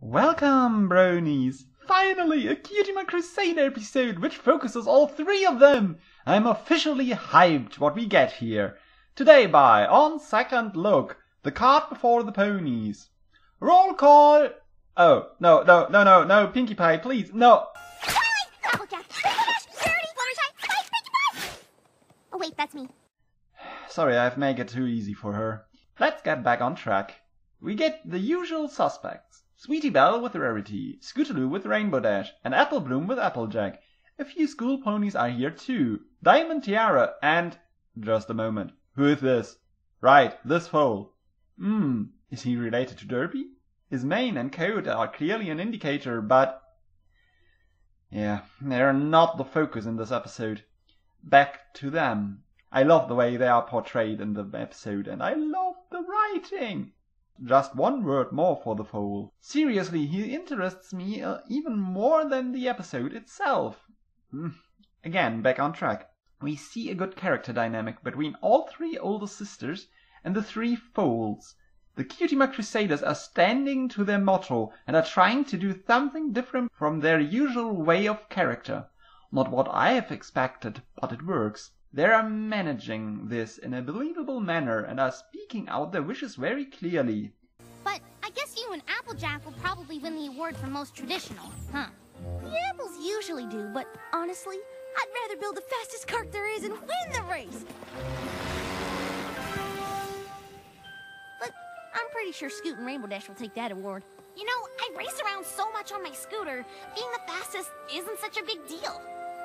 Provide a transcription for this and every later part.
Welcome, bronies! Finally, a Cutie Crusader episode which focuses all three of them! I'm officially hyped what we get here. Today by On Second Look, the cart before the ponies. Roll call! Oh, no, Pinkie Pie, please, no! Oh wait, that's me. Sorry, I've made it too easy for her. Let's get back on track. We get the usual suspects. Sweetie Belle with Rarity, Scootaloo with Rainbow Dash, and Applebloom with Applejack. A few school ponies are here too. Diamond Tiara and... Just a moment. Who is this? Right, this foal. Is he related to Derpy? His mane and coat are clearly an indicator, but... Yeah, they're not the focus in this episode. Back to them. I love the way they are portrayed in the episode, and I love the writing. Just one word more for the foal. Seriously, he interests me even more than the episode itself. Again, back on track. We see a good character dynamic between all three older sisters and the three foals. The Cutie Crusaders are standing to their motto and are trying to do something different from their usual way of character. Not what I have expected, but it works. They are managing this in a believable manner and are speaking out their wishes very clearly. But I guess you and Applejack will probably win the award for most traditional, huh? The apples usually do, but honestly, I'd rather build the fastest cart there is and win the race. But I'm pretty sure Scoot and Rainbow Dash will take that award. You know, I race around so much on my scooter, being the fastest isn't such a big deal.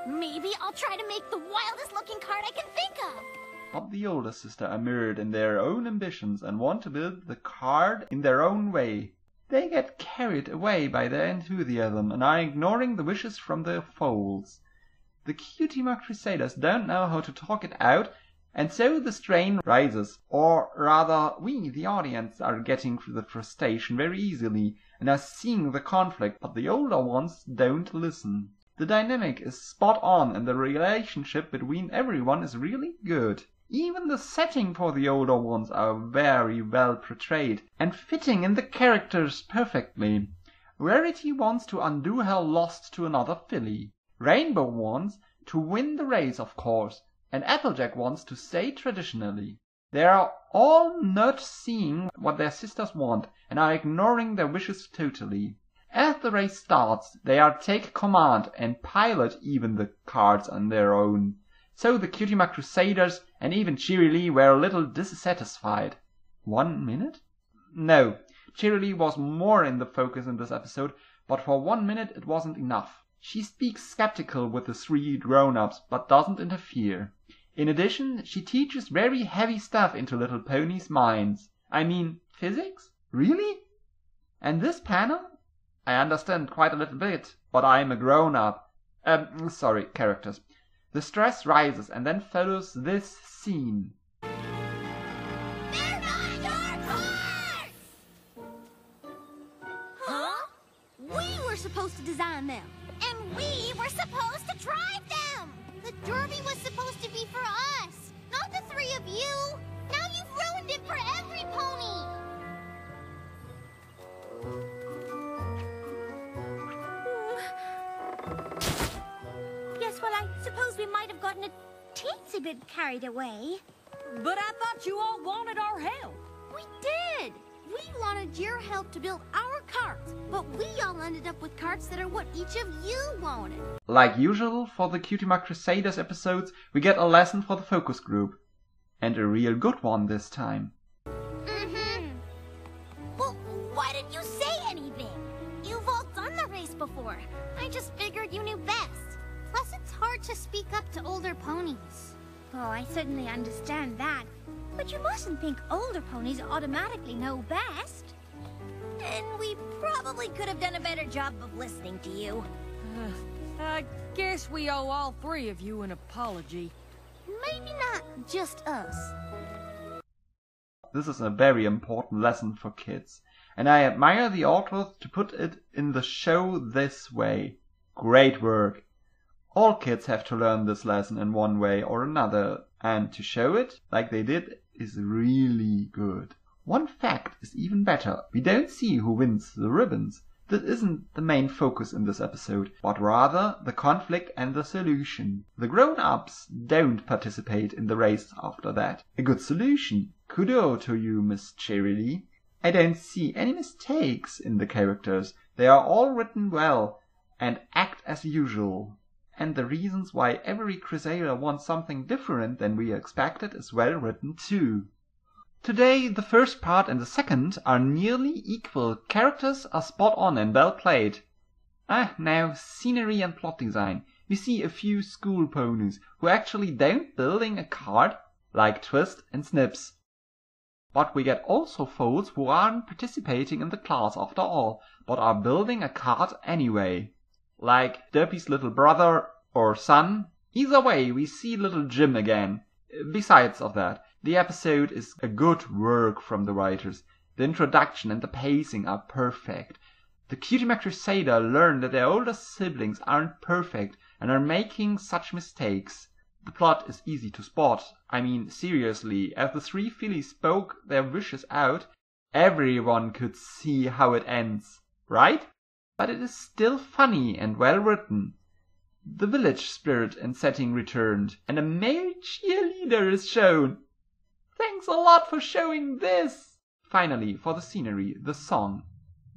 Maybe I'll try to make the wildest looking cart I can think of. But the older sister are mirrored in their own ambitions and want to build the cart in their own way. They get carried away by their enthusiasm and are ignoring the wishes from their foals. The Cutie Crusaders don't know how to talk it out, and so the strain rises. Or rather, we, the audience, are getting the frustration very easily and are seeing the conflict, but the older ones don't listen. The dynamic is spot on and the relationship between everyone is really good. Even the setting for the older ones are very well portrayed and fitting in the characters perfectly. Rarity wants to undo her loss to another filly. Rainbow wants to win the race, of course, and Applejack wants to stay traditionally. They are all not seeing what their sisters want and are ignoring their wishes totally. As the race starts, they take command and pilot even the carts on their own. So the Cutie Crusaders and even Cheerilee were a little dissatisfied. 1 minute? No, Cheerilee was more in the focus in this episode, but for 1 minute it wasn't enough. She speaks skeptical with the three grown-ups, but doesn't interfere. In addition, she teaches very heavy stuff into little ponies' minds. I mean, physics? Really? And this panel? I understand quite a little bit, but I'm a grown-up. Sorry, characters. The stress rises and then follows this scene. They're not your carts! Huh? We were supposed to design them. And we were supposed to drive them! The derby was supposed to be for us, not the three of you! Now you've ruined it for every pony! Well, I suppose we might have gotten a teensy bit carried away. But I thought you all wanted our help. We did! We wanted your help to build our carts, but we all ended up with carts that are what each of you wanted. Like usual for the Cutie Crusaders episodes, we get a lesson for the focus group. And a real good one this time. Well, why didn't you say anything? You've all done the race before. I just figured you knew best. Plus, it's hard to speak up to older ponies. Oh, I certainly understand that. But you mustn't think older ponies automatically know best. And we probably could have done a better job of listening to you. I guess we owe all three of you an apology. Maybe not just us. This is a very important lesson for kids, and I admire the authors to put it in the show this way. Great work! All kids have to learn this lesson in one way or another, and to show it like they did is really good. One fact is even better. We don't see who wins the ribbons. This isn't the main focus in this episode, but rather the conflict and the solution. The grown-ups don't participate in the race after that. A good solution. Kudo to you, Miss Cheerilee. I don't see any mistakes in the characters. They are all written well and act as usual. And the reasons why every Crusader wants something different than we expected is well written too. Today, the first part and the second are nearly equal. Characters are spot on and well played. Now, scenery and plot design. We see a few school ponies who actually don't building a cart, like Twist and Snips. But we get also foals who aren't participating in the class after all, but are building a cart anyway. Like Derpy's little brother or son. Either way, we see little Jim again. Besides of that, the episode is a good work from the writers. The introduction and the pacing are perfect. The Cutie Crusader learn that their older siblings aren't perfect and are making such mistakes. The plot is easy to spot. I mean, seriously, as the three fillies spoke their wishes out, everyone could see how it ends, right? But it is still funny and well written. The village spirit and setting returned, and a male cheerleader is shown. Thanks a lot for showing this! Finally, for the scenery, the song.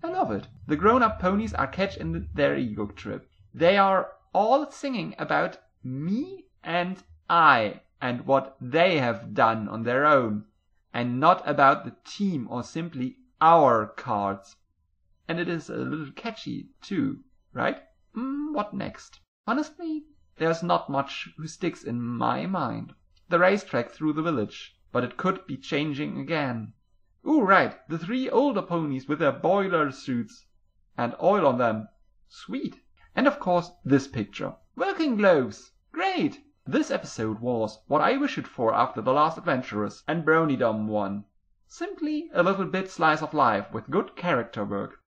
I love it. The grown-up ponies are catch in their ego trip. They are all singing about me and I and what they have done on their own, and not about the team or simply our cards. And it is a little catchy too, right? What next? Honestly, there's not much who sticks in my mind. The racetrack through the village, but it could be changing again. Ooh, right, the three older ponies with their boiler suits and oil on them. Sweet. And of course, this picture. Working gloves. Great. This episode was what I wished for after The Last Adventurers and Bronydom one. Simply a little bit slice of life with good character work.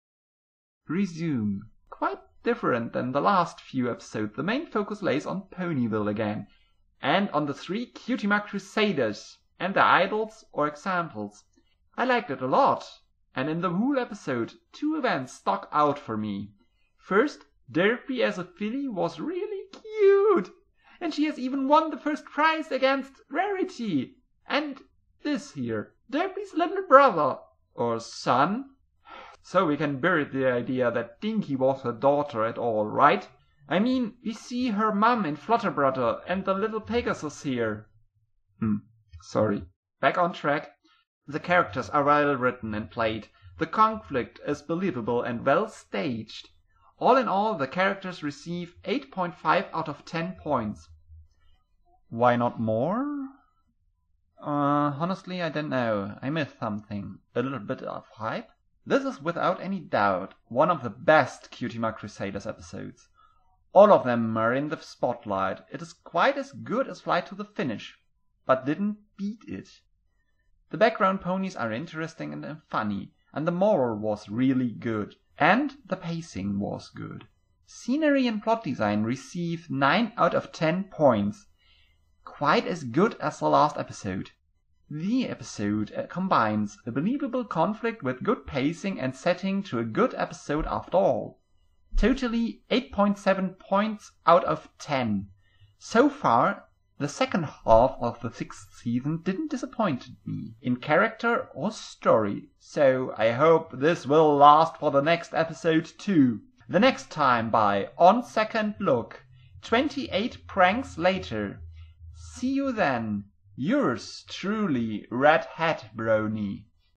Resume. Quite different than the last few episodes, the main focus lays on Ponyville again, and on the three Cutie Crusaders and their idols or examples. I liked it a lot, and in the whole episode, two events stuck out for me. First, Derpy as a filly was really cute, and she has even won the first prize against Rarity. And this here, Derpy's little brother, or son. So we can bury the idea that Dinky was her daughter at all, right? I mean, we see her mum in Flutterbrudder and the little Pegasus here. Sorry. Back on track. The characters are well written and played. The conflict is believable and well staged. All in all, the characters receive 8.5 out of 10 points. Why not more? Honestly, I don't know. I missed something. A little bit of hype? This is without any doubt one of the best Cutie Crusaders episodes. All of them are in the spotlight. It is quite as good as Flight to the Finish, but didn't beat it. The background ponies are interesting and funny, and the moral was really good, and the pacing was good. Scenery and plot design received 9 out of 10 points. Quite as good as the last episode. The episode combines a believable conflict with good pacing and setting to a good episode after all. Totally 8.7 points out of 10. So far, the second half of the 6th season didn't disappoint me in character or story, so I hope this will last for the next episode too. The next time by On Second Look, 28 pranks later. See you then. Yours truly, Redhatbrony.